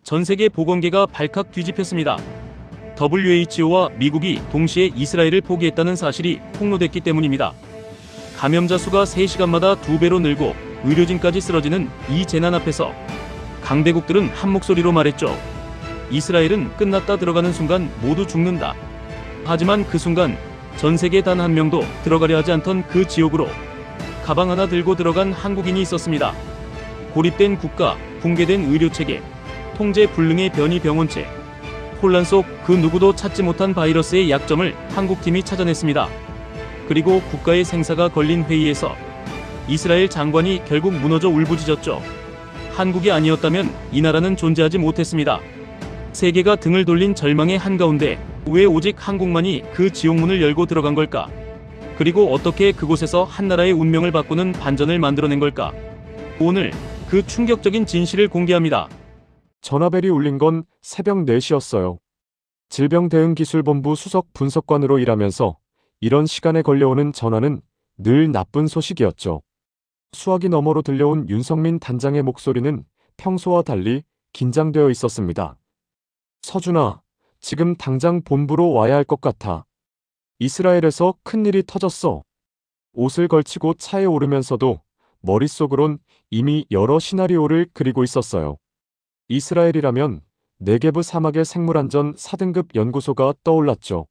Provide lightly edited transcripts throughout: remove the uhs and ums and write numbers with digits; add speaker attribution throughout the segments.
Speaker 1: 전 세계 보건계가 발칵 뒤집혔습니다. WHO와 미국이 동시에 이스라엘을 포기했다는 사실이 폭로됐기 때문입니다. 감염자 수가 3시간마다 2배로 늘고 의료진까지 쓰러지는 이 재난 앞에서 강대국들은 한 목소리로 말했죠. 이스라엘은 끝났다 들어가는 순간 모두 죽는다. 하지만 그 순간 전 세계 단 한 명도 들어가려 하지 않던 그 지옥으로 가방 하나 들고 들어간 한국인이 있었습니다. 고립된 국가, 붕괴된 의료체계, 통제 불능의 변이 병원체, 혼란 속 그 누구도 찾지 못한 바이러스의 약점을 한국팀이 찾아냈습니다. 그리고 국가의 생사가 걸린 회의에서 이스라엘 장관이 결국 무너져 울부짖었죠. 한국이 아니었다면 이 나라는 존재하지 못했습니다. 세계가 등을 돌린 절망의 한가운데 왜 오직 한국만이 그 지옥문을 열고 들어간 걸까? 그리고 어떻게 그곳에서 한 나라의 운명을 바꾸는 반전을 만들어낸 걸까? 오늘 그 충격적인 진실을 공개합니다.
Speaker 2: 전화벨이 울린 건 새벽 4시였어요. 질병대응기술본부 수석 분석관으로 일하면서 이런 시간에 걸려오는 전화는 늘 나쁜 소식이었죠. 수화기 너머로 들려온 윤성민 단장의 목소리는 평소와 달리 긴장되어 있었습니다. 서준아, 지금 당장 본부로 와야 할 것 같아. 이스라엘에서 큰일이 터졌어. 옷을 걸치고 차에 오르면서도 머릿속으론 이미 여러 시나리오를 그리고 있었어요. 이스라엘이라면 네게브 사막의 생물안전 4등급 연구소가 떠올랐죠.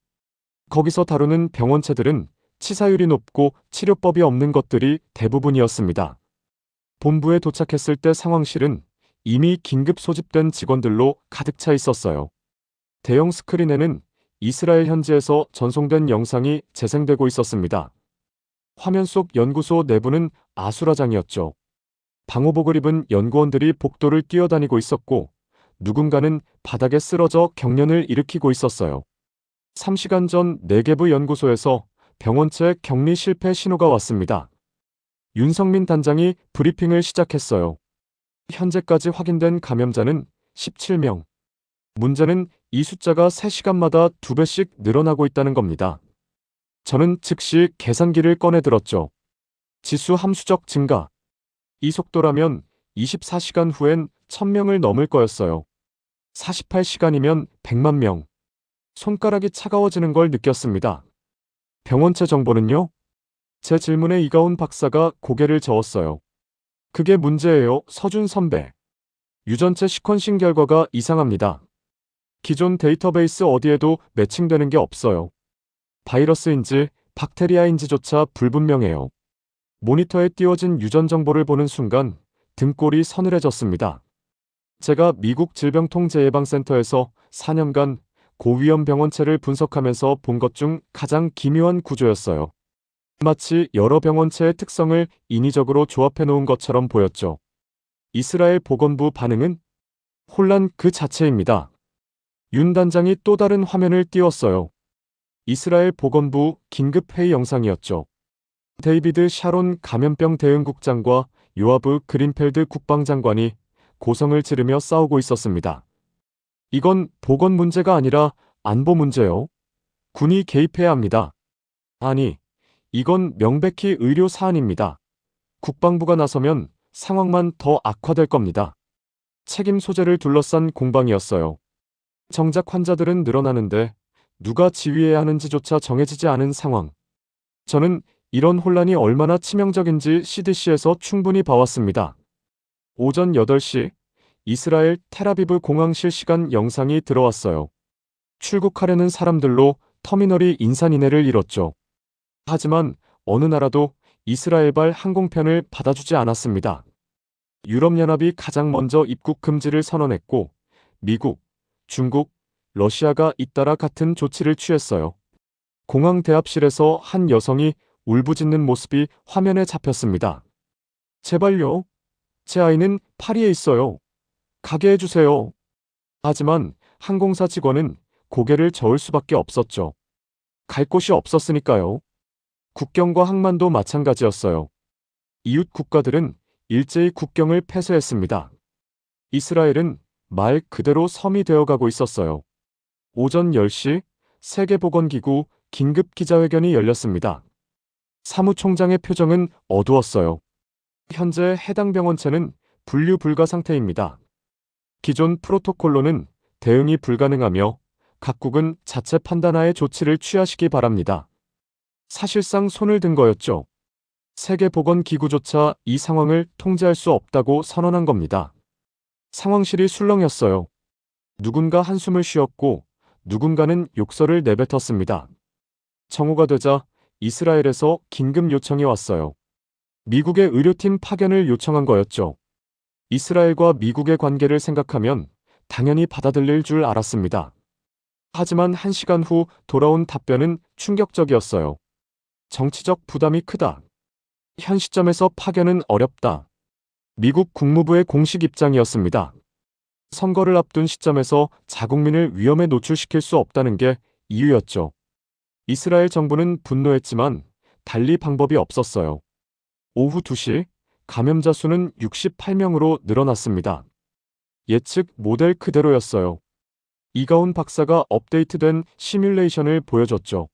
Speaker 2: 거기서 다루는 병원체들은 치사율이 높고 치료법이 없는 것들이 대부분이었습니다. 본부에 도착했을 때 상황실은 이미 긴급 소집된 직원들로 가득 차 있었어요. 대형 스크린에는 이스라엘 현지에서 전송된 영상이 재생되고 있었습니다. 화면 속 연구소 내부는 아수라장이었죠. 방호복을 입은 연구원들이 복도를 뛰어다니고 있었고 누군가는 바닥에 쓰러져 경련을 일으키고 있었어요. 3시간 전 네게브 연구소에서 병원체 격리 실패 신호가 왔습니다. 윤성민 단장이 브리핑을 시작했어요. 현재까지 확인된 감염자는 17명. 문제는 이 숫자가 3시간마다 2배씩 늘어나고 있다는 겁니다. 저는 즉시 계산기를 꺼내 들었죠. 지수 함수적 증가. 이 속도라면 24시간 후엔 1000명을 넘을 거였어요. 48시간이면 100만 명. 손가락이 차가워지는 걸 느꼈습니다. 병원체 정보는요? 제 질문에 이가온 박사가 고개를 저었어요. 그게 문제예요, 서준 선배. 유전체 시퀀싱 결과가 이상합니다. 기존 데이터베이스 어디에도 매칭되는 게 없어요. 바이러스인지 박테리아인지조차 불분명해요. 모니터에 띄워진 유전 정보를 보는 순간 등골이 서늘해졌습니다. 제가 미국 질병통제예방센터에서 4년간 고위험 병원체를 분석하면서 본 것 중 가장 기묘한 구조였어요. 마치 여러 병원체의 특성을 인위적으로 조합해 놓은 것처럼 보였죠. 이스라엘 보건부 반응은 혼란 그 자체입니다. 윤 단장이 또 다른 화면을 띄웠어요. 이스라엘 보건부 긴급회의 영상이었죠. 데이비드 샤론 감염병 대응국장과 요아브 그린펠드 국방장관이 고성을 지르며 싸우고 있었습니다. 이건 보건 문제가 아니라 안보 문제요. 군이 개입해야 합니다. 아니, 이건 명백히 의료 사안입니다. 국방부가 나서면 상황만 더 악화될 겁니다. 책임 소재를 둘러싼 공방이었어요. 정작 환자들은 늘어나는데 누가 지휘해야 하는지조차 정해지지 않은 상황. 저는 이런 혼란이 얼마나 치명적인지 CDC에서 충분히 봐왔습니다. 오전 8시 이스라엘 텔아비브 공항 실시간 영상이 들어왔어요. 출국하려는 사람들로 터미널이 인산인해를 이뤘죠. 하지만 어느 나라도 이스라엘발 항공편을 받아주지 않았습니다. 유럽연합이 가장 먼저 입국 금지를 선언했고 미국, 중국, 러시아가 잇따라 같은 조치를 취했어요. 공항 대합실에서 한 여성이 울부짖는 모습이 화면에 잡혔습니다. 제발요. 제 아이는 파리에 있어요. 가게 해주세요. 하지만 항공사 직원은 고개를 저을 수밖에 없었죠. 갈 곳이 없었으니까요. 국경과 항만도 마찬가지였어요. 이웃 국가들은 일제히 국경을 폐쇄했습니다. 이스라엘은 말 그대로 섬이 되어가고 있었어요. 오전 10시 세계보건기구 긴급 기자회견이 열렸습니다. 사무총장의 표정은 어두웠어요. 현재 해당 병원체는 분류 불가 상태입니다. 기존 프로토콜로는 대응이 불가능하며 각국은 자체 판단하에 조치를 취하시기 바랍니다. 사실상 손을 든 거였죠. 세계보건기구조차 이 상황을 통제할 수 없다고 선언한 겁니다. 상황실이 술렁였어요. 누군가 한숨을 쉬었고 누군가는 욕설을 내뱉었습니다. 정오가 되자 이스라엘에서 긴급 요청이 왔어요. 미국의 의료팀 파견을 요청한 거였죠. 이스라엘과 미국의 관계를 생각하면 당연히 받아들일 줄 알았습니다. 하지만 1시간 후 돌아온 답변은 충격적이었어요. 정치적 부담이 크다. 현 시점에서 파견은 어렵다. 미국 국무부의 공식 입장이었습니다. 선거를 앞둔 시점에서 자국민을 위험에 노출시킬 수 없다는 게 이유였죠. 이스라엘 정부는 분노했지만 달리 방법이 없었어요. 오후 2시 감염자 수는 68명으로 늘어났습니다. 예측 모델 그대로였어요. 이가온 박사가 업데이트된 시뮬레이션을 보여줬죠.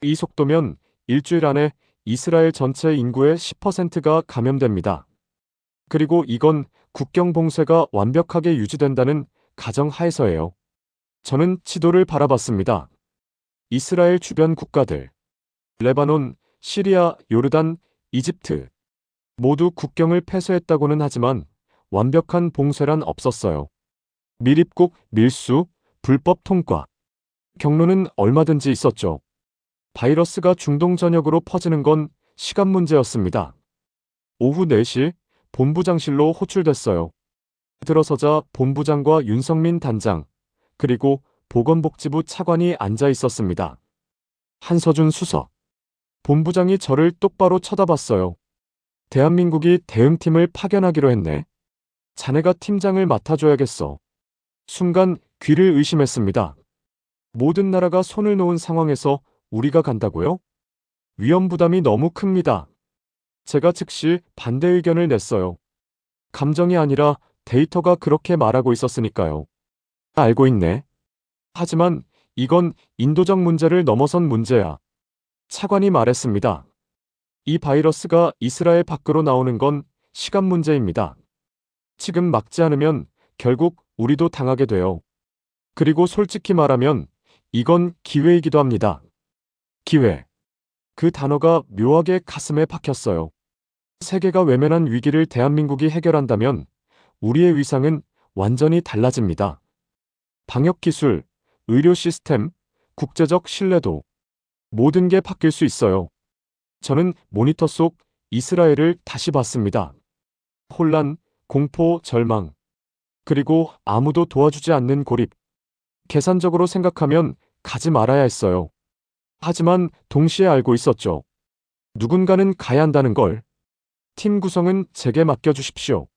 Speaker 2: 이 속도면 일주일 안에 이스라엘 전체 인구의 10%가 감염됩니다. 그리고 이건 국경 봉쇄가 완벽하게 유지된다는 가정하에서예요. 저는 지도를 바라봤습니다. 이스라엘 주변 국가들, 레바논, 시리아, 요르단, 이집트 모두 국경을 폐쇄했다고는 하지만 완벽한 봉쇄란 없었어요. 밀입국, 밀수, 불법 통과. 경로는 얼마든지 있었죠. 바이러스가 중동 전역으로 퍼지는 건 시간 문제였습니다. 오후 4시 본부장실로 호출됐어요. 들어서자 본부장과 윤석민 단장, 그리고 보건복지부 차관이 앉아 있었습니다. 한서준 수석. 본부장이 저를 똑바로 쳐다봤어요. 대한민국이 대응팀을 파견하기로 했네. 자네가 팀장을 맡아줘야겠어. 순간 귀를 의심했습니다. 모든 나라가 손을 놓은 상황에서 우리가 간다고요? 위험 부담이 너무 큽니다. 제가 즉시 반대 의견을 냈어요. 감정이 아니라 데이터가 그렇게 말하고 있었으니까요. 알고 있네. 하지만 이건 인도적 문제를 넘어선 문제야. 차관이 말했습니다. 이 바이러스가 이스라엘 밖으로 나오는 건 시간 문제입니다. 지금 막지 않으면 결국 우리도 당하게 돼요. 그리고 솔직히 말하면 이건 기회이기도 합니다. 기회. 그 단어가 묘하게 가슴에 박혔어요. 세계가 외면한 위기를 대한민국이 해결한다면 우리의 위상은 완전히 달라집니다. 방역기술, 의료 시스템, 국제적 신뢰도, 모든 게 바뀔 수 있어요. 저는 모니터 속 이스라엘을 다시 봤습니다. 혼란, 공포, 절망, 그리고 아무도 도와주지 않는 고립. 계산적으로 생각하면 가지 말아야 했어요. 하지만 동시에 알고 있었죠. 누군가는 가야 한다는 걸. 팀 구성은 제게 맡겨주십시오.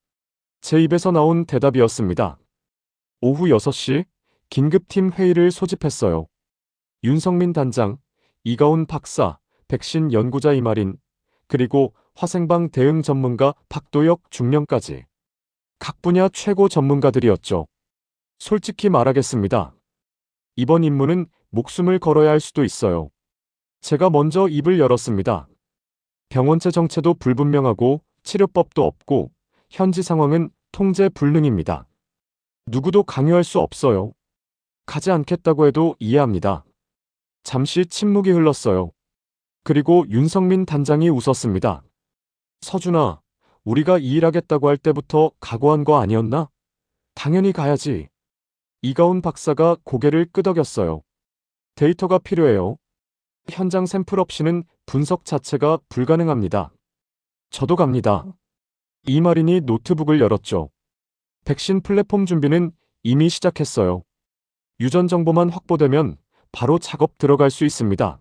Speaker 2: 제 입에서 나온 대답이었습니다. 오후 6시 긴급팀 회의를 소집했어요. 윤석민 단장, 이가온 박사, 백신 연구자 이마린, 그리고 화생방 대응 전문가 박도혁 중령까지. 각 분야 최고 전문가들이었죠. 솔직히 말하겠습니다. 이번 임무는 목숨을 걸어야 할 수도 있어요. 제가 먼저 입을 열었습니다. 병원체 정체도 불분명하고 치료법도 없고 현지 상황은 통제 불능입니다. 누구도 강요할 수 없어요. 가지 않겠다고 해도 이해합니다. 잠시 침묵이 흘렀어요. 그리고 윤석민 단장이 웃었습니다. 서준아, 우리가 이 일 하겠다고 할 때부터 각오한 거 아니었나? 당연히 가야지. 이가온 박사가 고개를 끄덕였어요. 데이터가 필요해요. 현장 샘플 없이는 분석 자체가 불가능합니다. 저도 갑니다. 이마린이 노트북을 열었죠. 백신 플랫폼 준비는 이미 시작했어요. 유전 정보만 확보되면 바로 작업 들어갈 수 있습니다.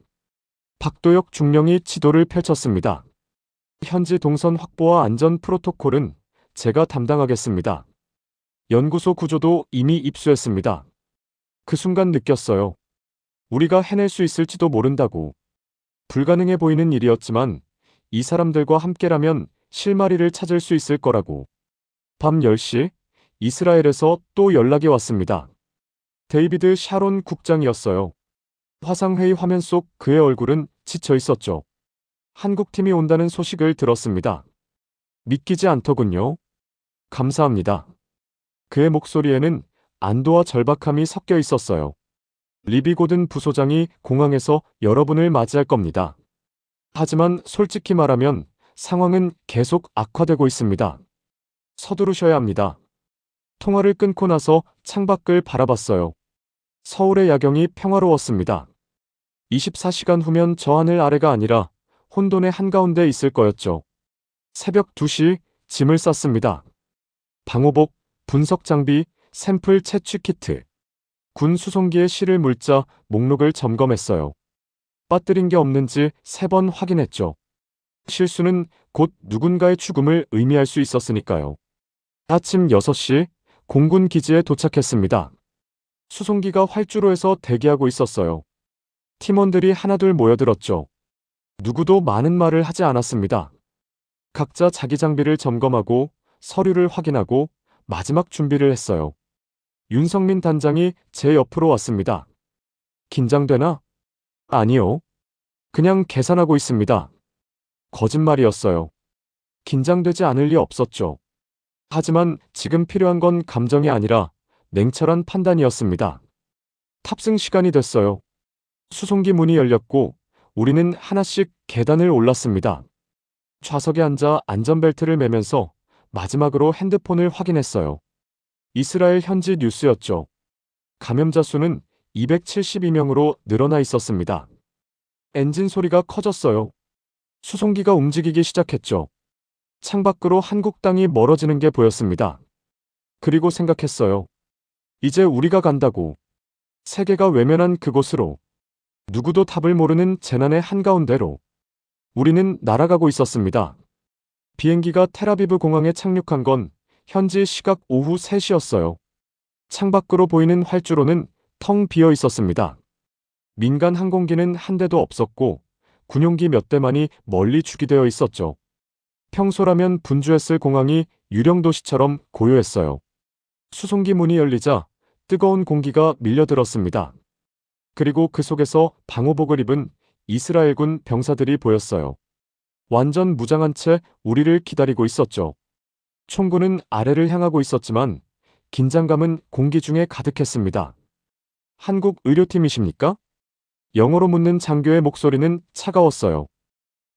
Speaker 2: 박도혁 중령이 지도를 펼쳤습니다. 현지 동선 확보와 안전 프로토콜은 제가 담당하겠습니다. 연구소 구조도 이미 입수했습니다. 그 순간 느꼈어요. 우리가 해낼 수 있을지도 모른다고. 불가능해 보이는 일이었지만 이 사람들과 함께라면 실마리를 찾을 수 있을 거라고. 밤 10시 이스라엘에서 또 연락이 왔습니다. 데이비드 샤론 국장이었어요. 화상회의 화면 속 그의 얼굴은 지쳐 있었죠. 한국팀이 온다는 소식을 들었습니다. 믿기지 않더군요. 감사합니다. 그의 목소리에는 안도와 절박함이 섞여 있었어요. 리비 고든 부소장이 공항에서 여러분을 맞이할 겁니다. 하지만 솔직히 말하면 상황은 계속 악화되고 있습니다. 서두르셔야 합니다. 통화를 끊고 나서 창밖을 바라봤어요. 서울의 야경이 평화로웠습니다. 24시간 후면 저 하늘 아래가 아니라 혼돈의 한가운데 있을 거였죠. 새벽 2시 짐을 쌌습니다. 방호복, 분석 장비, 샘플 채취 키트. 군 수송기에 실을 물자 목록을 점검했어요. 빠뜨린 게 없는지 3번 확인했죠. 실수는 곧 누군가의 죽음을 의미할 수 있었으니까요. 아침 6시 공군 기지에 도착했습니다. 수송기가 활주로에서 대기하고 있었어요. 팀원들이 하나둘 모여들었죠. 누구도 많은 말을 하지 않았습니다. 각자 자기 장비를 점검하고 서류를 확인하고 마지막 준비를 했어요. 윤성민 단장이 제 옆으로 왔습니다. 긴장되나? 아니요. 그냥 계산하고 있습니다. 거짓말이었어요. 긴장되지 않을 리 없었죠. 하지만 지금 필요한 건 감정이 아니라 냉철한 판단이었습니다. 탑승 시간이 됐어요. 수송기 문이 열렸고 우리는 하나씩 계단을 올랐습니다. 좌석에 앉아 안전벨트를 매면서 마지막으로 핸드폰을 확인했어요. 이스라엘 현지 뉴스였죠. 감염자 수는 272명으로 늘어나 있었습니다. 엔진 소리가 커졌어요. 수송기가 움직이기 시작했죠. 창밖으로 한국 땅이 멀어지는 게 보였습니다. 그리고 생각했어요. 이제 우리가 간다고. 세계가 외면한 그곳으로. 누구도 답을 모르는 재난의 한가운데로. 우리는 날아가고 있었습니다. 비행기가 텔아비브 공항에 착륙한 건 현지 시각 오후 3시였어요. 창밖으로 보이는 활주로는 텅 비어 있었습니다. 민간 항공기는 한 대도 없었고 군용기 몇 대만이 멀리 주기되어 있었죠. 평소라면 분주했을 공항이 유령 도시처럼 고요했어요. 수송기 문이 열리자 뜨거운 공기가 밀려들었습니다. 그리고 그 속에서 방호복을 입은 이스라엘군 병사들이 보였어요. 완전 무장한 채 우리를 기다리고 있었죠. 총구는 아래를 향하고 있었지만 긴장감은 공기 중에 가득했습니다. 한국 의료팀이십니까? 영어로 묻는 장교의 목소리는 차가웠어요.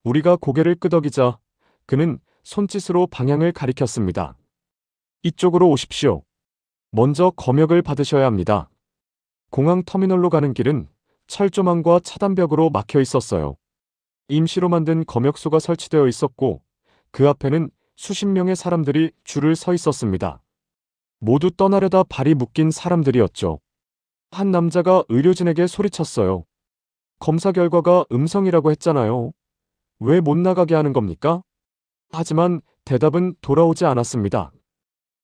Speaker 2: 우리가 고개를 끄덕이자 그는 손짓으로 방향을 가리켰습니다. 이쪽으로 오십시오. 먼저 검역을 받으셔야 합니다. 공항 터미널로 가는 길은 철조망과 차단벽으로 막혀 있었어요. 임시로 만든 검역소가 설치되어 있었고 그 앞에는 수십 명의 사람들이 줄을 서 있었습니다. 모두 떠나려다 발이 묶인 사람들이었죠. 한 남자가 의료진에게 소리쳤어요. 검사 결과가 음성이라고 했잖아요. 왜 못 나가게 하는 겁니까? 하지만 대답은 돌아오지 않았습니다.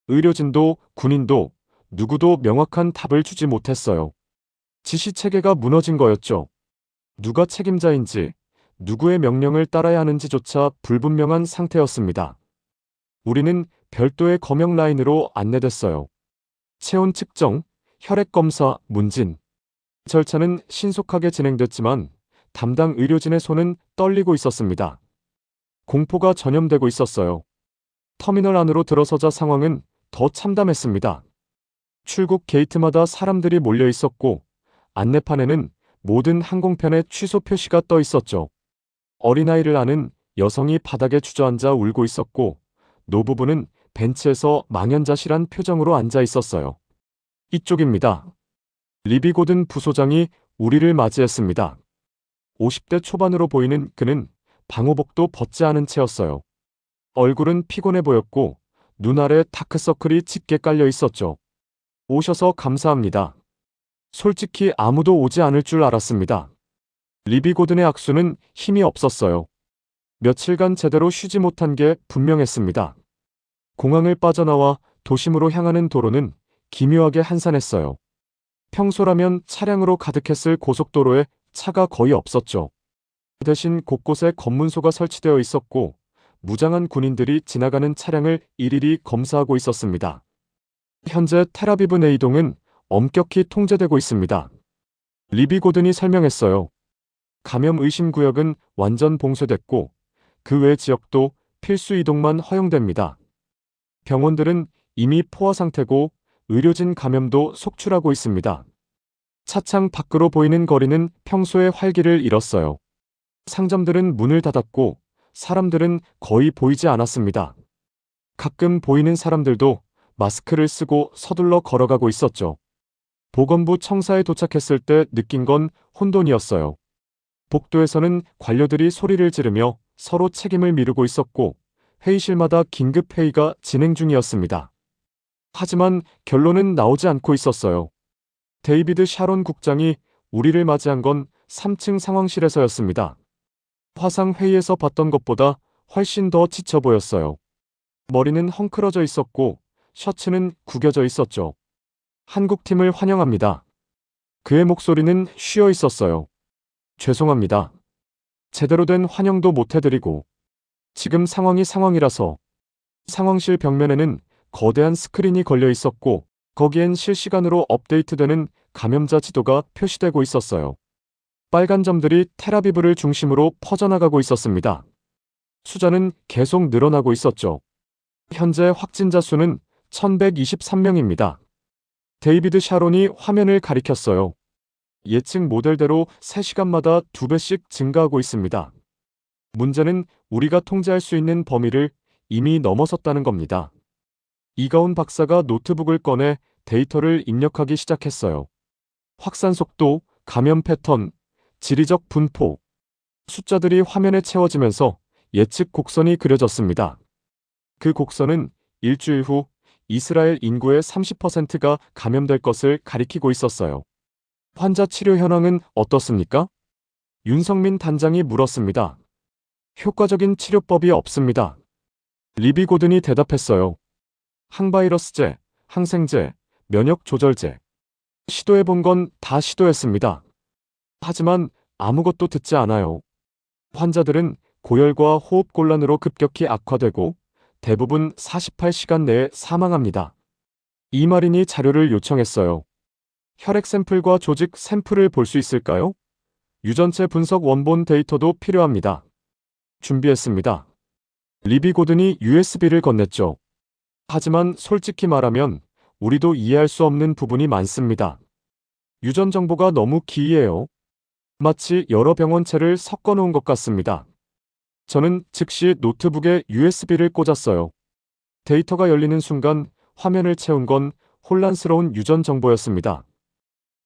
Speaker 2: 의료진도 군인도 누구도 명확한 답을 주지 못했어요. 지시체계가 무너진 거였죠. 누가 책임자인지, 누구의 명령을 따라야 하는지조차 불분명한 상태였습니다. 우리는 별도의 검역 라인으로 안내됐어요. 체온 측정, 혈액 검사, 문진. 절차는 신속하게 진행됐지만 담당 의료진의 손은 떨리고 있었습니다. 공포가 전염되고 있었어요. 터미널 안으로 들어서자 상황은 더 참담했습니다. 출국 게이트마다 사람들이 몰려 있었고 안내판에는 모든 항공편의 취소 표시가 떠 있었죠. 어린아이를 안은 여성이 바닥에 주저앉아 울고 있었고 노부부는 벤치에서 망연자실한 표정으로 앉아 있었어요. 이쪽입니다. 리비 고든 부소장이 우리를 맞이했습니다. 50대 초반으로 보이는 그는 방호복도 벗지 않은 채였어요. 얼굴은 피곤해 보였고 눈 아래 다크서클이 짙게 깔려 있었죠. 오셔서 감사합니다. 솔직히 아무도 오지 않을 줄 알았습니다. 리비 고든의 악수는 힘이 없었어요. 며칠간 제대로 쉬지 못한 게 분명했습니다. 공항을 빠져나와 도심으로 향하는 도로는 기묘하게 한산했어요. 평소라면 차량으로 가득했을 고속도로에 차가 거의 없었죠. 대신 곳곳에 검문소가 설치되어 있었고 무장한 군인들이 지나가는 차량을 일일이 검사하고 있었습니다. 현재 텔아비브 내 이동은 엄격히 통제되고 있습니다. 리비 고든이 설명했어요. 감염 의심 구역은 완전 봉쇄됐고 그 외 지역도 필수 이동만 허용됩니다. 병원들은 이미 포화 상태고 의료진 감염도 속출하고 있습니다. 차창 밖으로 보이는 거리는 평소의 활기를 잃었어요. 상점들은 문을 닫았고 사람들은 거의 보이지 않았습니다. 가끔 보이는 사람들도 마스크를 쓰고 서둘러 걸어가고 있었죠. 보건부 청사에 도착했을 때 느낀 건 혼돈이었어요. 복도에서는 관료들이 소리를 지르며 서로 책임을 미루고 있었고 회의실마다 긴급 회의가 진행 중이었습니다. 하지만 결론은 나오지 않고 있었어요. 데이비드 샤론 국장이 우리를 맞이한 건 3층 상황실에서였습니다. 화상 회의에서 봤던 것보다 훨씬 더 지쳐 보였어요. 머리는 헝클어져 있었고 셔츠는 구겨져 있었죠. 한국팀을 환영합니다. 그의 목소리는 쉬어 있었어요. 죄송합니다. 제대로 된 환영도 못 해드리고 지금 상황이라서. 상황실 벽면에는 거대한 스크린이 걸려 있었고 거기엔 실시간으로 업데이트되는 감염자 지도가 표시되고 있었어요. 빨간 점들이 텔아비브를 중심으로 퍼져나가고 있었습니다. 숫자는 계속 늘어나고 있었죠. 현재 확진자 수는 1123명입니다. 데이비드 샤론이 화면을 가리켰어요. 예측 모델대로 3시간마다 2배씩 증가하고 있습니다. 문제는 우리가 통제할 수 있는 범위를 이미 넘어섰다는 겁니다. 이가운 박사가 노트북을 꺼내 데이터를 입력하기 시작했어요. 확산 속도, 감염 패턴, 지리적 분포. 숫자들이 화면에 채워지면서 예측 곡선이 그려졌습니다. 그 곡선은 일주일 후 이스라엘 인구의 30%가 감염될 것을 가리키고 있었어요. 환자 치료 현황은 어떻습니까? 윤성민 단장이 물었습니다. 효과적인 치료법이 없습니다. 리비 고든이 대답했어요. 항바이러스제, 항생제, 면역 조절제. 시도해본 건 다 시도했습니다. 하지만 아무것도 듣지 않아요. 환자들은 고열과 호흡 곤란으로 급격히 악화되고 대부분 48시간 내에 사망합니다. 이마린이 자료를 요청했어요. 혈액 샘플과 조직 샘플을 볼 수 있을까요? 유전체 분석 원본 데이터도 필요합니다. 준비했습니다. 리비 고든이 USB를 건넸죠. 하지만 솔직히 말하면 우리도 이해할 수 없는 부분이 많습니다. 유전 정보가 너무 기이해요. 마치 여러 병원체를 섞어 놓은 것 같습니다. 저는 즉시 노트북에 USB를 꽂았어요. 데이터가 열리는 순간 화면을 채운 건 혼란스러운 유전 정보였습니다.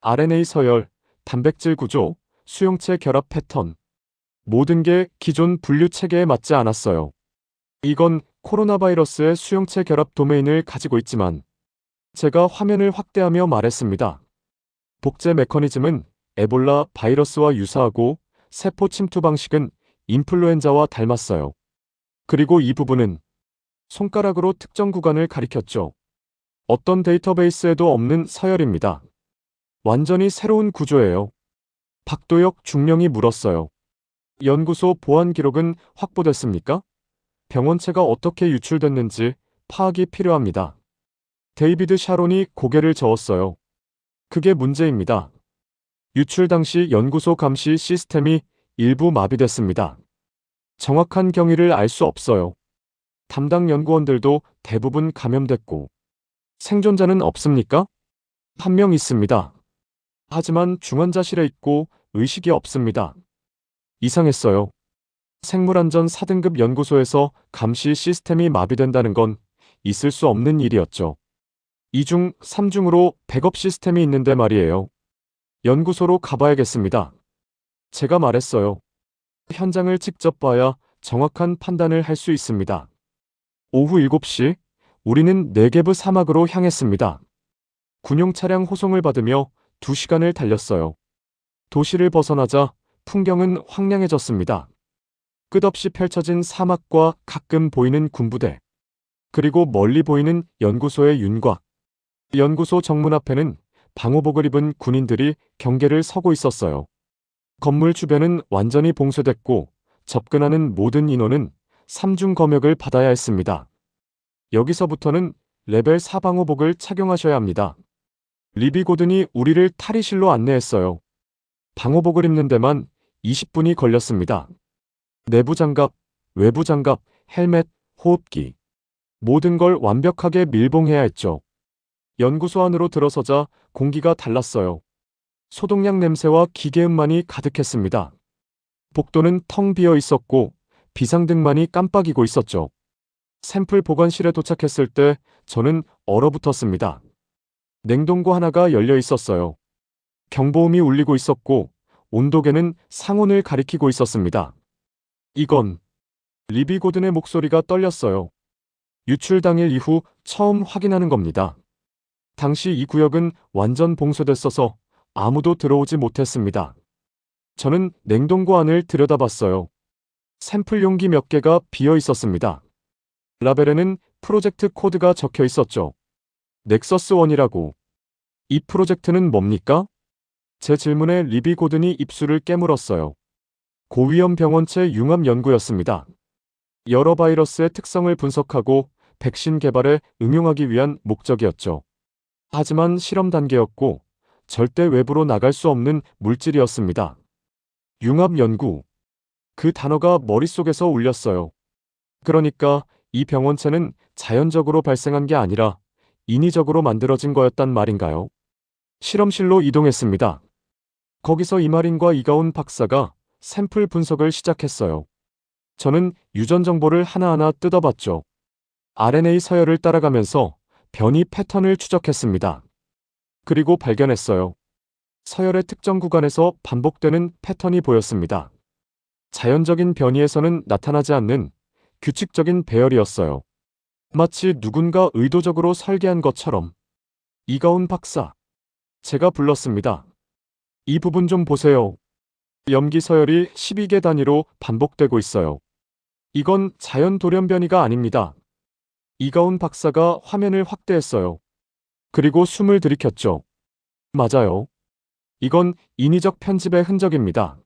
Speaker 2: RNA 서열, 단백질 구조, 수용체 결합 패턴. 모든 게 기존 분류 체계에 맞지 않았어요. 이건 코로나 바이러스의 수용체 결합 도메인을 가지고 있지만 제가 화면을 확대하며 말했습니다. 복제 메커니즘은 에볼라 바이러스와 유사하고 세포 침투 방식은 인플루엔자와 닮았어요. 그리고 이 부분은 손가락으로 특정 구간을 가리켰죠. 어떤 데이터베이스에도 없는 서열입니다. 완전히 새로운 구조예요. 박도혁 중령이 물었어요. 연구소 보안 기록은 확보됐습니까? 병원체가 어떻게 유출됐는지 파악이 필요합니다. 데이비드 샤론이 고개를 저었어요. 그게 문제입니다. 유출 당시 연구소 감시 시스템이 일부 마비됐습니다. 정확한 경위를 알 수 없어요. 담당 연구원들도 대부분 감염됐고. 생존자는 없습니까? 한 명 있습니다. 하지만 중환자실에 있고 의식이 없습니다. 이상했어요. 생물안전 4등급 연구소에서 감시 시스템이 마비된다는 건 있을 수 없는 일이었죠. 2중, 3중으로 백업 시스템이 있는데 말이에요. 연구소로 가봐야겠습니다. 제가 말했어요. 현장을 직접 봐야 정확한 판단을 할 수 있습니다. 오후 7시, 우리는 네게브 사막으로 향했습니다. 군용 차량 호송을 받으며 2시간을 달렸어요. 도시를 벗어나자 풍경은 황량해졌습니다. 끝없이 펼쳐진 사막과 가끔 보이는 군부대, 그리고 멀리 보이는 연구소의 윤곽. 연구소 정문 앞에는 방호복을 입은 군인들이 경계를 서고 있었어요. 건물 주변은 완전히 봉쇄됐고 접근하는 모든 인원은 3중 검역을 받아야 했습니다. 여기서부터는 레벨 4 방호복을 착용하셔야 합니다. 리비 고든이 우리를 탈의실로 안내했어요. 방호복을 입는 데만 20분이 걸렸습니다. 내부 장갑, 외부 장갑, 헬멧, 호흡기. 모든 걸 완벽하게 밀봉해야 했죠. 연구소 안으로 들어서자 공기가 달랐어요. 소독약 냄새와 기계음만이 가득했습니다. 복도는 텅 비어 있었고 비상등만이 깜빡이고 있었죠. 샘플 보관실에 도착했을 때 저는 얼어붙었습니다. 냉동고 하나가 열려 있었어요. 경보음이 울리고 있었고 온도계는 상온을 가리키고 있었습니다. 이건 리비 고든의 목소리가 떨렸어요. 유출 당일 이후 처음 확인하는 겁니다. 당시 이 구역은 완전 봉쇄됐어서 아무도 들어오지 못했습니다. 저는 냉동고 안을 들여다봤어요. 샘플 용기 몇 개가 비어 있었습니다. 라벨에는 프로젝트 코드가 적혀 있었죠. 넥서스1이라고. 이 프로젝트는 뭡니까? 제 질문에 리비 고든이 입술을 깨물었어요. 고위험 병원체 융합 연구였습니다. 여러 바이러스의 특성을 분석하고 백신 개발에 응용하기 위한 목적이었죠. 하지만 실험 단계였고 절대 외부로 나갈 수 없는 물질이었습니다. 융합 연구. 그 단어가 머릿속에서 울렸어요. 그러니까 이 병원체는 자연적으로 발생한 게 아니라 인위적으로 만들어진 거였단 말인가요? 실험실로 이동했습니다. 거기서 이마린과 이가온 박사가 샘플 분석을 시작했어요. 저는 유전 정보를 하나하나 뜯어봤죠. RNA 서열을 따라가면서 변이 패턴을 추적했습니다. 그리고 발견했어요. 서열의 특정 구간에서 반복되는 패턴이 보였습니다. 자연적인 변이에서는 나타나지 않는 규칙적인 배열이었어요. 마치 누군가 의도적으로 설계한 것처럼. 이가온 박사. 제가 불렀습니다. 이 부분 좀 보세요. 염기 서열이 12개 단위로 반복되고 있어요. 이건 자연 돌연 변이가 아닙니다. 이가온 박사가 화면을 확대했어요. 그리고 숨을 들이켰죠. 맞아요. 이건 인위적 편집의 흔적입니다.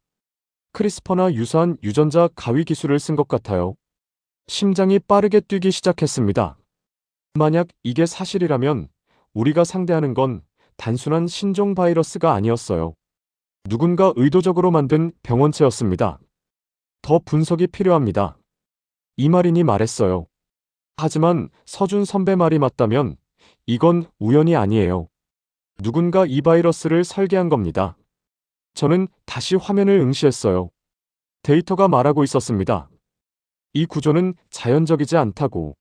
Speaker 2: 크리스퍼나 유사한 유전자 가위 기술을 쓴 것 같아요. 심장이 빠르게 뛰기 시작했습니다. 만약 이게 사실이라면 우리가 상대하는 건 단순한 신종 바이러스가 아니었어요. 누군가 의도적으로 만든 병원체였습니다. 더 분석이 필요합니다. 이마린이 말했어요. 하지만 서준 선배 말이 맞다면 이건 우연이 아니에요. 누군가 이 바이러스를 설계한 겁니다. 저는 다시 화면을 응시했어요. 데이터가 말하고 있었습니다. 이 구조는 자연적이지 않다고.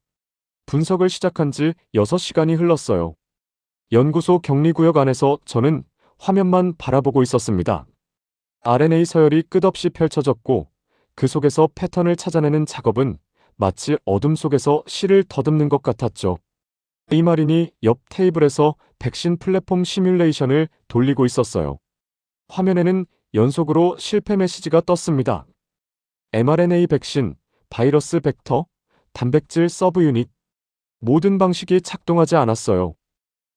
Speaker 2: 분석을 시작한 지 6시간이 흘렀어요. 연구소 격리구역 안에서 저는 화면만 바라보고 있었습니다. RNA 서열이 끝없이 펼쳐졌고 그 속에서 패턴을 찾아내는 작업은 마치 어둠 속에서 실을 더듬는 것 같았죠. 이마린이 옆 테이블에서 백신 플랫폼 시뮬레이션을 돌리고 있었어요. 화면에는 연속으로 실패 메시지가 떴습니다. mRNA 백신, 바이러스 벡터, 단백질 서브 유닛. 모든 방식이 작동하지 않았어요.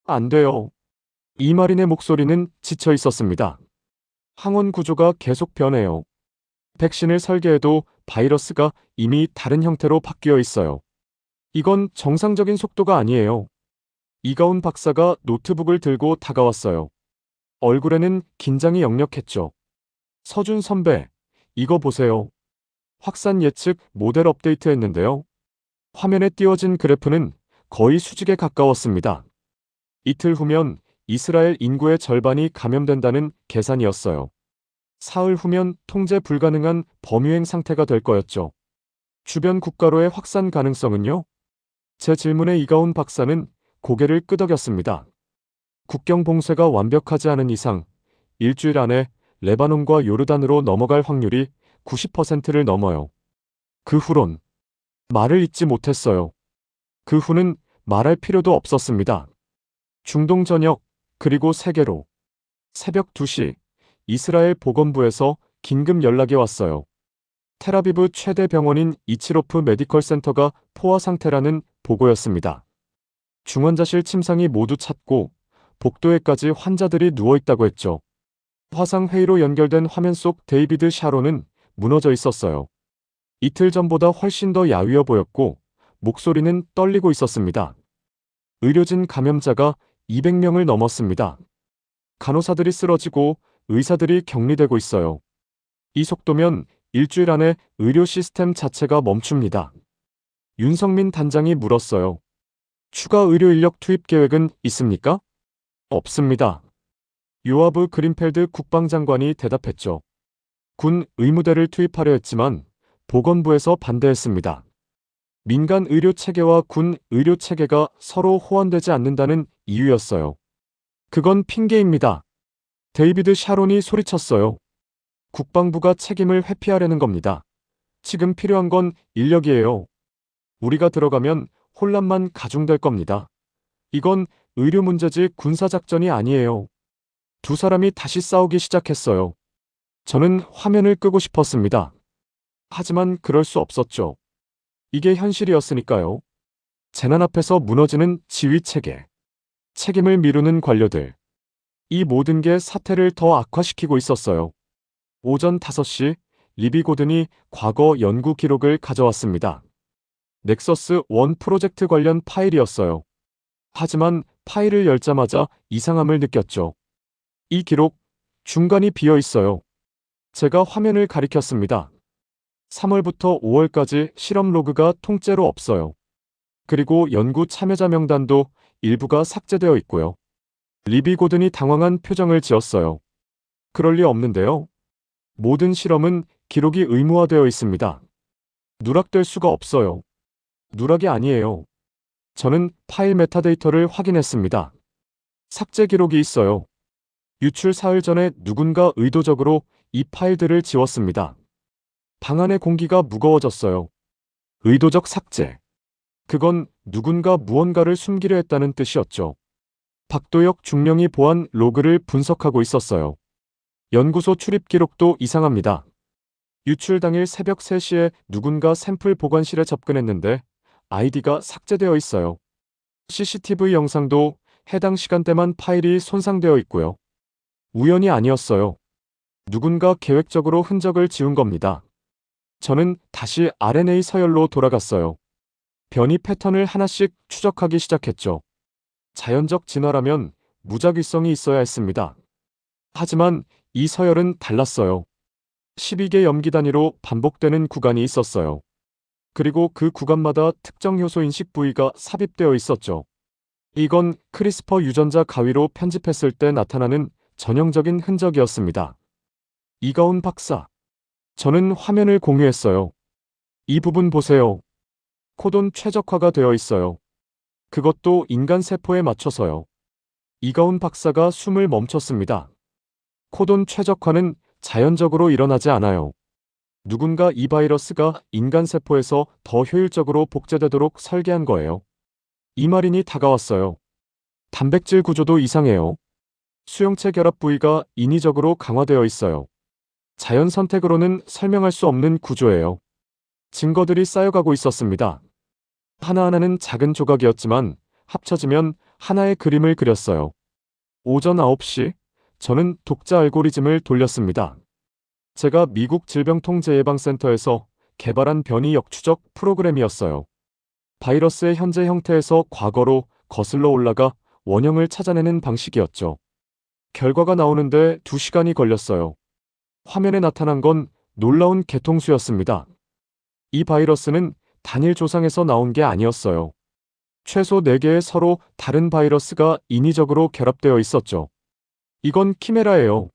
Speaker 2: 안 돼요. 이마린의 목소리는 지쳐 있었습니다. 항원 구조가 계속 변해요. 백신을 설계해도 바이러스가 이미 다른 형태로 바뀌어 있어요. 이건 정상적인 속도가 아니에요. 이가온 박사가 노트북을 들고 다가왔어요. 얼굴에는 긴장이 역력했죠. 서준 선배, 이거 보세요. 확산 예측 모델 업데이트 했는데요. 화면에 띄워진 그래프는 거의 수직에 가까웠습니다. 이틀 후면 이스라엘 인구의 절반이 감염된다는 계산이었어요. 사흘 후면 통제 불가능한 범유행 상태가 될 거였죠. 주변 국가로의 확산 가능성은요? 제 질문에 이가온 박사는 고개를 끄덕였습니다. 국경 봉쇄가 완벽하지 않은 이상 일주일 안에 레바논과 요르단으로 넘어갈 확률이 90%를 넘어요. 그 후론 말을 잇지 못했어요. 그 후는 말할 필요도 없었습니다. 중동 전역, 그리고 세계로. 새벽 2시, 이스라엘 보건부에서 긴급 연락이 왔어요. 텔아비브 최대 병원인 이치로프 메디컬 센터가 포화 상태라는 보고였습니다. 중환자실 침상이 모두 찼고 복도에까지 환자들이 누워있다고 했죠. 화상회의로 연결된 화면 속 데이비드 샤론은 무너져 있었어요. 이틀 전보다 훨씬 더 야위어 보였고 목소리는 떨리고 있었습니다. 의료진 감염자가 200명을 넘었습니다. 간호사들이 쓰러지고 의사들이 격리되고 있어요. 이 속도면 일주일 안에 의료 시스템 자체가 멈춥니다. 윤성민 단장이 물었어요. 추가 의료 인력 투입 계획은 있습니까? 없습니다. 요아브 그린펠드 국방장관이 대답했죠. 군 의무대를 투입하려 했지만 보건부에서 반대했습니다. 민간 의료 체계와 군 의료 체계가 서로 호환되지 않는다는 이유였어요. 그건 핑계입니다. 데이비드 샤론이 소리쳤어요. 국방부가 책임을 회피하려는 겁니다. 지금 필요한 건 인력이에요. 우리가 들어가면 혼란만 가중될 겁니다. 이건 의료 문제지 군사작전이 아니에요. 두 사람이 다시 싸우기 시작했어요. 저는 화면을 끄고 싶었습니다. 하지만 그럴 수 없었죠. 이게 현실이었으니까요. 재난 앞에서 무너지는 지휘체계, 책임을 미루는 관료들. 이 모든 게 사태를 더 악화시키고 있었어요. 오전 5시 리비 고든이 과거 연구 기록을 가져왔습니다. 넥서스 1 프로젝트 관련 파일이었어요. 하지만 파일을 열자마자 이상함을 느꼈죠. 이 기록, 중간이 비어 있어요. 제가 화면을 가리켰습니다. 3월부터 5월까지 실험 로그가 통째로 없어요. 그리고 연구 참여자 명단도 일부가 삭제되어 있고요. 리비 고든이 당황한 표정을 지었어요. 그럴 리 없는데요. 모든 실험은 기록이 의무화되어 있습니다. 누락될 수가 없어요. 누락이 아니에요. 저는 파일 메타데이터를 확인했습니다. 삭제 기록이 있어요. 유출 사흘 전에 누군가 의도적으로 이 파일들을 지웠습니다. 방 안의 공기가 무거워졌어요. 의도적 삭제. 그건 누군가 무언가를 숨기려 했다는 뜻이었죠. 박도혁 중령이 보안 로그를 분석하고 있었어요. 연구소 출입 기록도 이상합니다. 유출 당일 새벽 3시에 누군가 샘플 보관실에 접근했는데 아이디가 삭제되어 있어요. CCTV 영상도 해당 시간대만 파일이 손상되어 있고요. 우연이 아니었어요. 누군가 계획적으로 흔적을 지운 겁니다. 저는 다시 RNA 서열로 돌아갔어요. 변이 패턴을 하나씩 추적하기 시작했죠. 자연적 진화라면 무작위성이 있어야 했습니다. 하지만 이 서열은 달랐어요. 12개 염기 단위로 반복되는 구간이 있었어요. 그리고 그 구간마다 특정 효소 인식 부위가 삽입되어 있었죠. 이건 크리스퍼 유전자 가위로 편집했을 때 나타나는 전형적인 흔적이었습니다. 이가온 박사. 저는 화면을 공유했어요. 이 부분 보세요. 코돈 최적화가 되어 있어요. 그것도 인간 세포에 맞춰서요. 이가온 박사가 숨을 멈췄습니다. 코돈 최적화는 자연적으로 일어나지 않아요. 누군가 이 바이러스가 인간 세포에서 더 효율적으로 복제되도록 설계한 거예요. 이마린이 다가왔어요. 단백질 구조도 이상해요. 수용체 결합 부위가 인위적으로 강화되어 있어요. 자연 선택으로는 설명할 수 없는 구조예요. 증거들이 쌓여가고 있었습니다. 하나하나는 작은 조각이었지만 합쳐지면 하나의 그림을 그렸어요. 오전 9시, 저는 독자 알고리즘을 돌렸습니다. 제가 미국 질병통제예방센터에서 개발한 변이 역추적 프로그램이었어요. 바이러스의 현재 형태에서 과거로 거슬러 올라가 원형을 찾아내는 방식이었죠. 결과가 나오는데 2시간이 걸렸어요. 화면에 나타난 건 놀라운 개통수였습니다. 이 바이러스는 단일 조상에서 나온 게 아니었어요. 최소 4개의 서로 다른 바이러스가 인위적으로 결합되어 있었죠. 이건 키메라예요.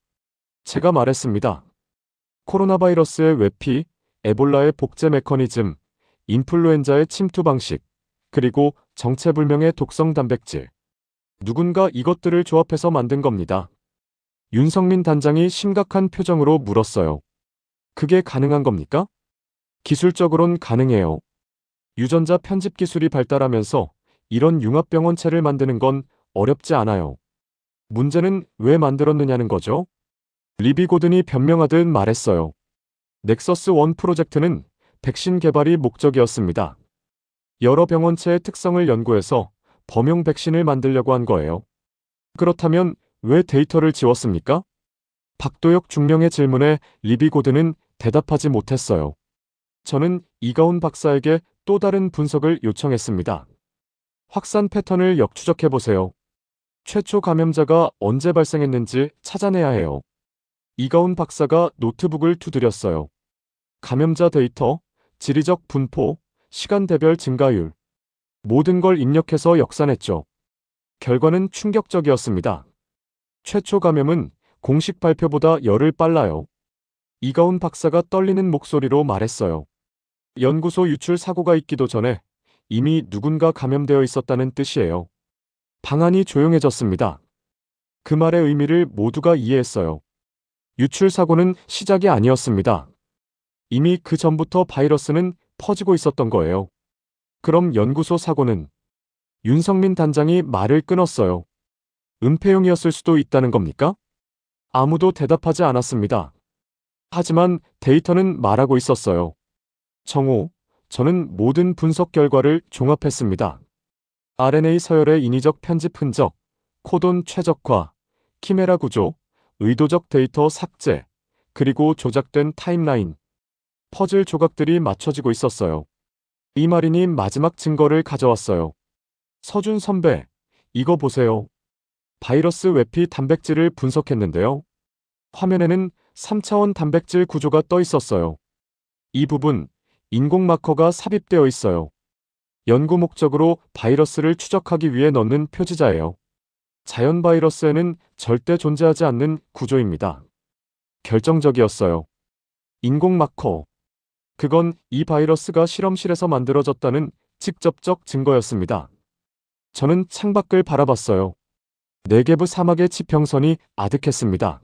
Speaker 2: 제가 말했습니다. 코로나 바이러스의 외피, 에볼라의 복제 메커니즘, 인플루엔자의 침투 방식, 그리고 정체불명의 독성 단백질. 누군가 이것들을 조합해서 만든 겁니다. 윤성민 단장이 심각한 표정으로 물었어요. 그게 가능한 겁니까? 기술적으론 가능해요. 유전자 편집 기술이 발달하면서 이런 융합병원체를 만드는 건 어렵지 않아요. 문제는 왜 만들었느냐는 거죠. 리비 고든이 변명하듯 말했어요. 넥서스 1 프로젝트는 백신 개발이 목적이었습니다. 여러 병원체의 특성을 연구해서 범용 백신을 만들려고 한 거예요. 그렇다면 왜 데이터를 지웠습니까? 박도혁 중령의 질문에 리비 고든은 대답하지 못했어요. 저는 이가온 박사에게 또 다른 분석을 요청했습니다. 확산 패턴을 역추적해보세요. 최초 감염자가 언제 발생했는지 찾아내야 해요. 이가온 박사가 노트북을 두드렸어요. 감염자 데이터, 지리적 분포, 시간대별 증가율. 모든 걸 입력해서 역산했죠. 결과는 충격적이었습니다. 최초 감염은 공식 발표보다 열흘 빨라요. 이가운 박사가 떨리는 목소리로 말했어요. 연구소 유출 사고가 있기도 전에 이미 누군가 감염되어 있었다는 뜻이에요. 방안이 조용해졌습니다. 그 말의 의미를 모두가 이해했어요. 유출 사고는 시작이 아니었습니다. 이미 그 전부터 바이러스는 퍼지고 있었던 거예요. 그럼 연구소 사고는? 윤성민 단장이 말을 끊었어요. 은폐용이었을 수도 있다는 겁니까? 아무도 대답하지 않았습니다. 하지만 데이터는 말하고 있었어요. 정호, 저는 모든 분석 결과를 종합했습니다. RNA 서열의 인위적 편집 흔적, 코돈 최적화, 키메라 구조, 의도적 데이터 삭제, 그리고 조작된 타임라인. 퍼즐 조각들이 맞춰지고 있었어요. 이마린이 마지막 증거를 가져왔어요. 서준 선배, 이거 보세요. 바이러스 외피 단백질을 분석했는데요. 화면에는 3차원 단백질 구조가 떠 있었어요. 이 부분, 인공 마커가 삽입되어 있어요. 연구 목적으로 바이러스를 추적하기 위해 넣는 표지자예요. 자연 바이러스에는 절대 존재하지 않는 구조입니다. 결정적이었어요. 인공 마커. 그건 이 바이러스가 실험실에서 만들어졌다는 직접적 증거였습니다. 저는 창밖을 바라봤어요. 네게브 사막의 지평선이 아득했습니다.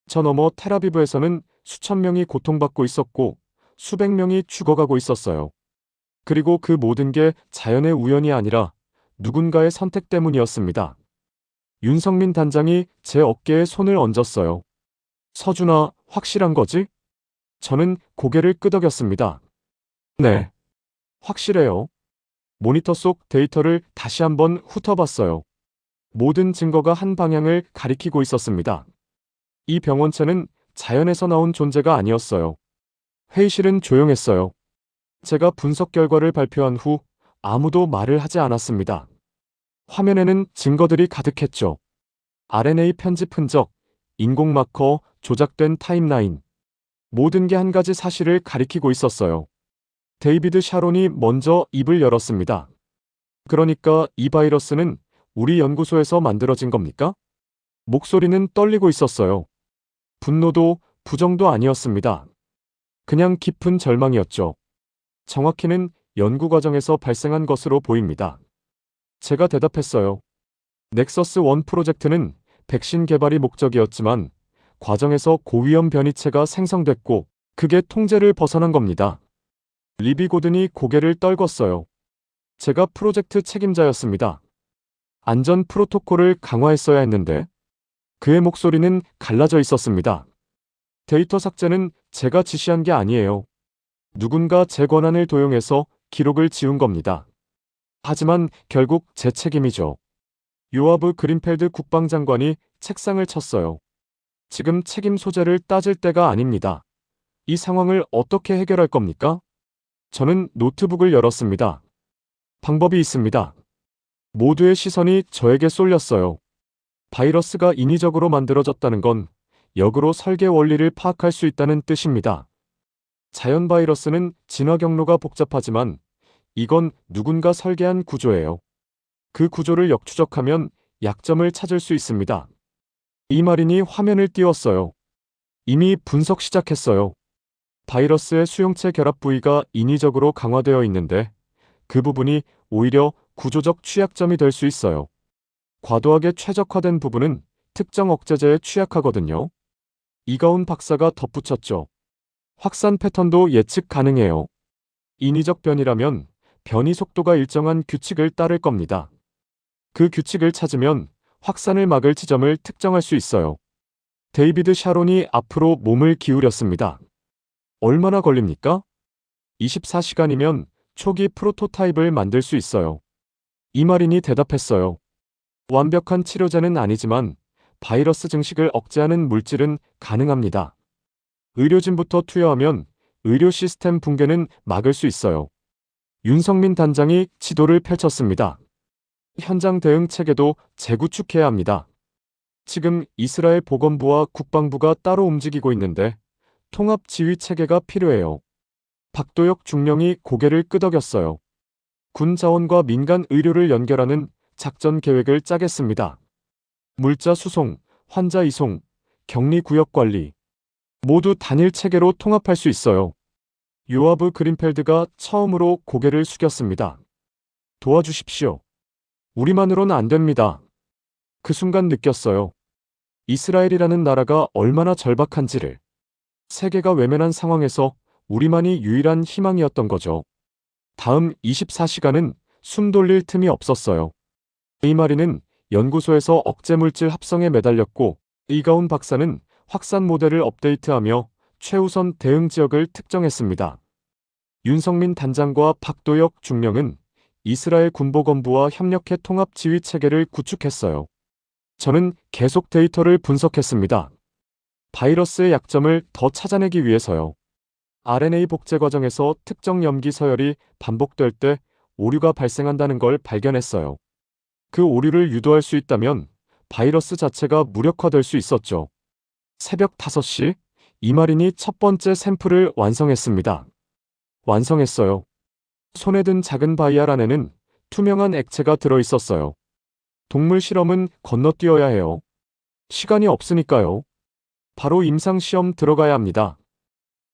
Speaker 2: 저 너머 텔아비브에서는 수천 명이 고통받고 있었고 수백 명이 죽어가고 있었어요. 그리고 그 모든 게 자연의 우연이 아니라 누군가의 선택 때문이었습니다. 윤성민 단장이 제 어깨에 손을 얹었어요. 서준아, 확실한 거지? 저는 고개를 끄덕였습니다. 네. 확실해요. 모니터 속 데이터를 다시 한번 훑어봤어요. 모든 증거가 한 방향을 가리키고 있었습니다. 이 병원체는 자연에서 나온 존재가 아니었어요. 회의실은 조용했어요. 제가 분석 결과를 발표한 후 아무도 말을 하지 않았습니다. 화면에는 증거들이 가득했죠. RNA 편집 흔적, 인공 마커, 조작된 타임라인. 모든 게 한 가지 사실을 가리키고 있었어요. 데이비드 샤론이 먼저 입을 열었습니다. 그러니까 이 바이러스는 우리 연구소에서 만들어진 겁니까? 목소리는 떨리고 있었어요. 분노도 부정도 아니었습니다. 그냥 깊은 절망이었죠. 정확히는 연구 과정에서 발생한 것으로 보입니다. 제가 대답했어요. 넥서스 1 프로젝트는 백신 개발이 목적이었지만 과정에서 고위험 변이체가 생성됐고 그게 통제를 벗어난 겁니다. 리비 고든이 고개를 떨궜어요. 제가 프로젝트 책임자였습니다. 안전 프로토콜을 강화했어야 했는데 그의 목소리는 갈라져 있었습니다. 데이터 삭제는 제가 지시한 게 아니에요. 누군가 제 권한을 도용해서 기록을 지운 겁니다. 하지만 결국 제 책임이죠. 요아브 그린펠드 국방장관이 책상을 쳤어요. 지금 책임 소재를 따질 때가 아닙니다. 이 상황을 어떻게 해결할 겁니까? 저는 노트북을 열었습니다. 방법이 있습니다. 모두의 시선이 저에게 쏠렸어요. 바이러스가 인위적으로 만들어졌다는 건 역으로 설계 원리를 파악할 수 있다는 뜻입니다. 자연 바이러스는 진화 경로가 복잡하지만 이건 누군가 설계한 구조예요. 그 구조를 역추적하면 약점을 찾을 수 있습니다. 이마린이 화면을 띄웠어요. 이미 분석 시작했어요. 바이러스의 수용체 결합 부위가 인위적으로 강화되어 있는데 그 부분이 오히려 구조적 취약점이 될 수 있어요. 과도하게 최적화된 부분은 특정 억제제에 취약하거든요. 이가운 박사가 덧붙였죠. 확산 패턴도 예측 가능해요. 인위적 변이라면 변이 속도가 일정한 규칙을 따를 겁니다. 그 규칙을 찾으면 확산을 막을 지점을 특정할 수 있어요. 데이비드 샤론이 앞으로 몸을 기울였습니다. 얼마나 걸립니까? 24시간이면 초기 프로토타입을 만들 수 있어요. 이마린이 대답했어요. 완벽한 치료제는 아니지만 바이러스 증식을 억제하는 물질은 가능합니다. 의료진부터 투여하면 의료 시스템 붕괴는 막을 수 있어요. 윤성민 단장이 지도를 펼쳤습니다. 현장 대응 체계도 재구축해야 합니다. 지금 이스라엘 보건부와 국방부가 따로 움직이고 있는데 통합 지휘 체계가 필요해요. 박도혁 중령이 고개를 끄덕였어요. 군 자원과 민간 의료를 연결하는 작전 계획을 짜겠습니다. 물자 수송, 환자 이송, 격리 구역 관리 모두 단일 체계로 통합할 수 있어요. 요아브 그린펠드가 처음으로 고개를 숙였습니다. 도와주십시오. 우리만으로는 안 됩니다. 그 순간 느꼈어요. 이스라엘이라는 나라가 얼마나 절박한지를. 세계가 외면한 상황에서 우리만이 유일한 희망이었던 거죠. 다음 24시간은 숨 돌릴 틈이 없었어요. 이마리는 연구소에서 억제물질 합성에 매달렸고 이가운 박사는 확산 모델을 업데이트하며 최우선 대응 지역을 특정했습니다. 윤성민 단장과 박도혁 중령은 이스라엘 군보건부와 협력해 통합 지휘 체계를 구축했어요. 저는 계속 데이터를 분석했습니다. 바이러스의 약점을 더 찾아내기 위해서요. RNA 복제 과정에서 특정 염기 서열이 반복될 때 오류가 발생한다는 걸 발견했어요. 그 오류를 유도할 수 있다면 바이러스 자체가 무력화될 수 있었죠. 새벽 5시, 이마린이 첫 번째 샘플을 완성했습니다. 완성했어요. 손에 든 작은 바이알 안에는 투명한 액체가 들어있었어요. 동물 실험은 건너뛰어야 해요. 시간이 없으니까요. 바로 임상시험 들어가야 합니다.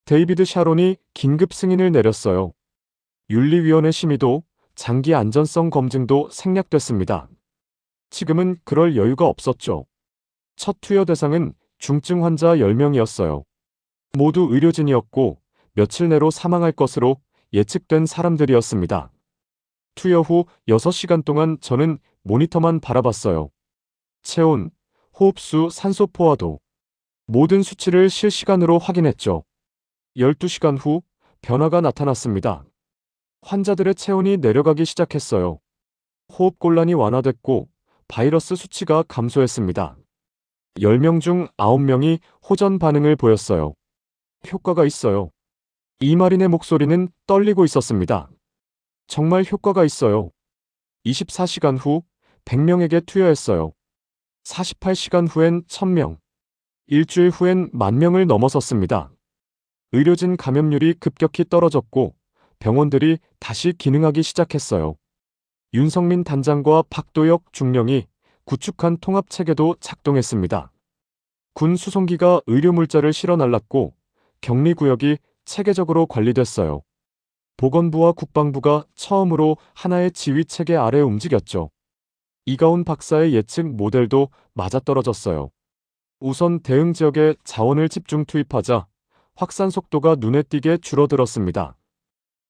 Speaker 2: 데이비드 샤론이 긴급 승인을 내렸어요. 윤리위원회 심의도 장기 안전성 검증도 생략됐습니다. 지금은 그럴 여유가 없었죠. 첫 투여 대상은 중증 환자 10명이었어요. 모두 의료진이었고 며칠 내로 사망할 것으로 예측된 사람들이었습니다. 투여 후 6시간 동안 저는 모니터만 바라봤어요. 체온, 호흡수, 산소 포화도 모든 수치를 실시간으로 확인했죠. 12시간 후 변화가 나타났습니다. 환자들의 체온이 내려가기 시작했어요. 호흡곤란이 완화됐고 바이러스 수치가 감소했습니다. 10명 중 9명이 호전 반응을 보였어요. 효과가 있어요. 이마린의 목소리는 떨리고 있었습니다. 정말 효과가 있어요. 24시간 후 100명에게 투여했어요. 48시간 후엔 1000명. 일주일 후엔 10,000명을 넘어섰습니다. 의료진 감염률이 급격히 떨어졌고 병원들이 다시 기능하기 시작했어요. 윤성민 단장과 박도혁 중령이 구축한 통합체계도 작동했습니다. 군 수송기가 의료물자를 실어 날랐고 격리구역이 체계적으로 관리됐어요. 보건부와 국방부가 처음으로 하나의 지휘체계 아래 움직였죠. 이가운 박사의 예측 모델도 맞아떨어졌어요. 우선 대응 지역에 자원을 집중 투입하자 확산 속도가 눈에 띄게 줄어들었습니다.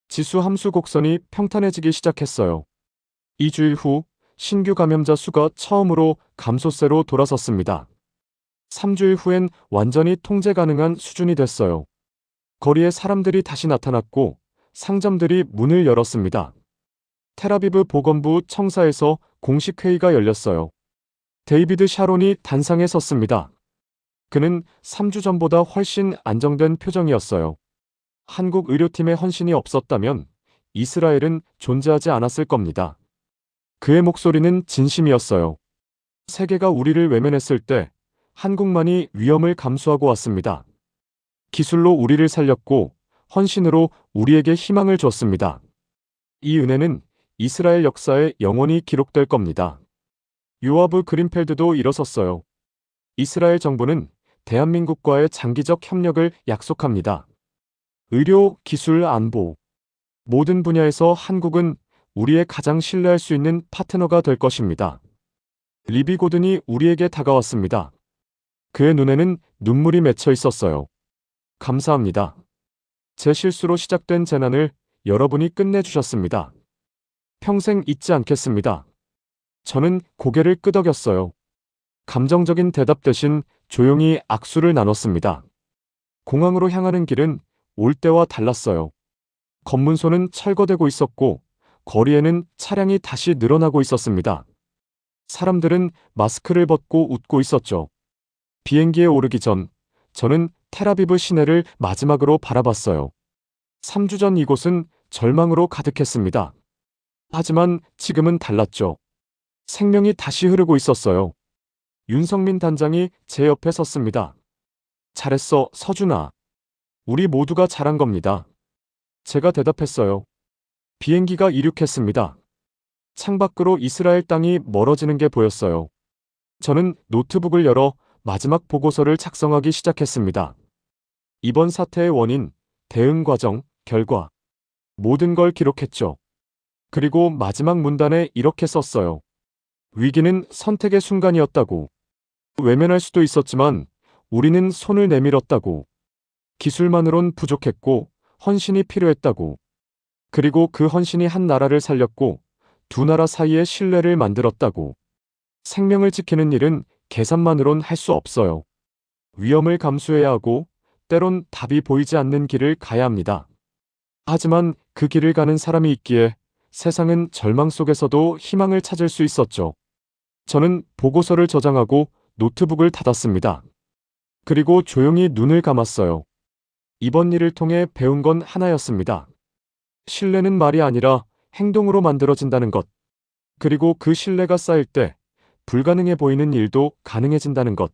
Speaker 2: 지수 함수 곡선이 평탄해지기 시작했어요. 2주일 후 신규 감염자 수가 처음으로 감소세로 돌아섰습니다. 3주일 후엔 완전히 통제 가능한 수준이 됐어요. 거리에 사람들이 다시 나타났고 상점들이 문을 열었습니다. 텔아비브 보건부 청사에서 공식 회의가 열렸어요. 데이비드 샤론이 단상에 섰습니다. 그는 3주 전보다 훨씬 안정된 표정이었어요. 한국 의료팀의 헌신이 없었다면 이스라엘은 존재하지 않았을 겁니다. 그의 목소리는 진심이었어요. 세계가 우리를 외면했을 때 한국만이 위험을 감수하고 왔습니다. 기술로 우리를 살렸고 헌신으로 우리에게 희망을 줬습니다. 이 은혜는 이스라엘 역사에 영원히 기록될 겁니다. 요아브 그린펠드도 일어섰어요. 이스라엘 정부는 대한민국과의 장기적 협력을 약속합니다. 의료, 기술, 안보 모든 분야에서 한국은 우리의 가장 신뢰할 수 있는 파트너가 될 것입니다. 리비 고든이 우리에게 다가왔습니다. 그의 눈에는 눈물이 맺혀 있었어요. 감사합니다. 제 실수로 시작된 재난을 여러분이 끝내주셨습니다. 평생 잊지 않겠습니다. 저는 고개를 끄덕였어요. 감정적인 대답 대신 조용히 악수를 나눴습니다. 공항으로 향하는 길은 올 때와 달랐어요. 검문소는 철거되고 있었고 거리에는 차량이 다시 늘어나고 있었습니다. 사람들은 마스크를 벗고 웃고 있었죠. 비행기에 오르기 전 저는 텔아비브 시내를 마지막으로 바라봤어요. 3주 전 이곳은 절망으로 가득했습니다. 하지만 지금은 달랐죠. 생명이 다시 흐르고 있었어요. 윤성민 단장이 제 옆에 섰습니다. 잘했어, 서준아. 우리 모두가 잘한 겁니다. 제가 대답했어요. 비행기가 이륙했습니다. 창밖으로 이스라엘 땅이 멀어지는 게 보였어요. 저는 노트북을 열어 마지막 보고서를 작성하기 시작했습니다. 이번 사태의 원인, 대응 과정, 결과, 모든 걸 기록했죠. 그리고 마지막 문단에 이렇게 썼어요. 위기는 선택의 순간이었다고. 외면할 수도 있었지만 우리는 손을 내밀었다고. 기술만으론 부족했고 헌신이 필요했다고. 그리고 그 헌신이 한 나라를 살렸고 두 나라 사이의 신뢰를 만들었다고. 생명을 지키는 일은 계산만으론 할 수 없어요. 위험을 감수해야 하고 때론 답이 보이지 않는 길을 가야 합니다. 하지만 그 길을 가는 사람이 있기에 세상은 절망 속에서도 희망을 찾을 수 있었죠. 저는 보고서를 저장하고 노트북을 닫았습니다. 그리고 조용히 눈을 감았어요. 이번 일을 통해 배운 건 하나였습니다. 신뢰는 말이 아니라 행동으로 만들어진다는 것. 그리고 그 신뢰가 쌓일 때 불가능해 보이는 일도 가능해진다는 것.